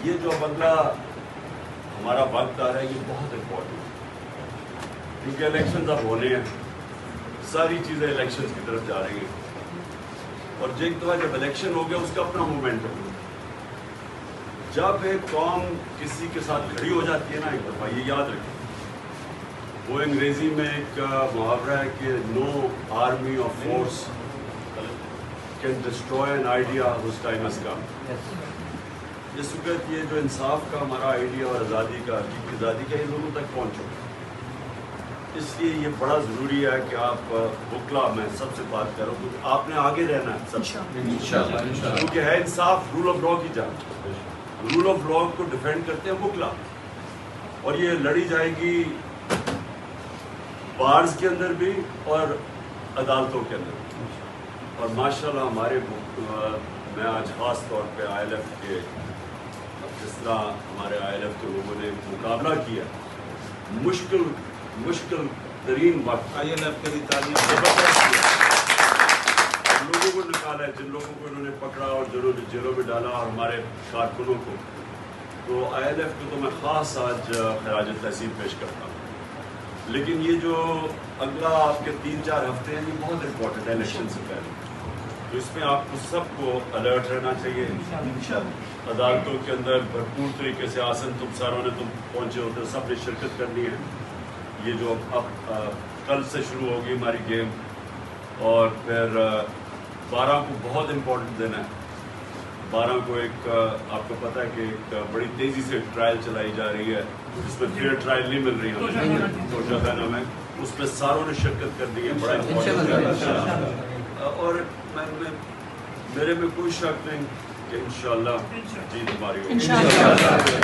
یہ جو اگلا ہمارا وقت آ رہا ہے یہ بہت امپورٹنٹ ہے، کیونکہ الیکشنز اب ہونے ہیں، ساری چیزیں الیکشنز کی طرف جا رہی ہیں، اور ایک دفعہ جب الیکشن ہو گیا اس کا اپنا مومنٹم ہے۔ جب ایک قوم کسی کے ساتھ کھڑی ہو جاتی ہے نا، ایک دفعہ یہ یاد رکھیں، وہ انگریزی میں ایک محاورہ ہے کہ no army of force can destroy an idea whose time has come۔ اس وقت یہ جو انصاف کا ہمارا آئیڈیا اور آزادی کا، حقیقی آزادی کا، یہ لوگوں تک پہنچو، اس لیے یہ بڑا ضروری ہے کہ آپ بکلا میں سب سے بات کروں، کیونکہ آپ نے آگے رہنا ہے سب سے، کیونکہ ہے انصاف رول آف لا کی جان، رول آف لا کو ڈیفینڈ کرتے ہیں بکلا، اور یہ لڑی جائے گی بارز کے اندر بھی اور عدالتوں کے اندر بھی، اور ماشاءاللہ ہمارے میں آج خاص طور پہ آئی ایل ایف کے، جس طرح ہمارے آئی ایل ایف کے لوگوں نے مقابلہ کیا، مشکل ترین وقت آئی ایل ایف کے لیے تعلیم لوگوں کو نکالا ہے، جن لوگوں کو انہوں نے پکڑا اور جنہوں نے جیلوں میں ڈالا، اور ہمارے کارکنوں کو، تو آئی ایل ایف کو تو میں خاص آج خراج تحسین پیش کرتا ہوں۔ لیکن یہ جو اگلا آپ کے 3-4 ہفتے ہیں یہ بہت امپورٹنٹ ہے الیکشن سے پہلے، تو اس میں آپ کو سب کو الرٹ رہنا چاہیے۔ عدالتوں کے اندر بھرپور طریقے سے آسن تم ساروں نے تم پہنچے ہوتے، سب نے شرکت کرنی ہے۔ یہ جو اب کل سے شروع ہوگی ہماری گیم، اور پھر 12 کو بہت امپورٹنٹ دن ہے۔ 12 کو ایک آپ کو پتہ ہے کہ ایک بڑی تیزی سے ٹرائل چلائی جا رہی ہے، جس میں فیئر ٹرائل نہیں مل رہی ہمیں توشہ خانہ میں، اس میں ساروں نے شرکت کرنی ہے، بڑا امپورٹنٹ ہے، اور میرے میں کوئی شک نہیں کہ انشاءاللہ جیت ہماری ہوگی۔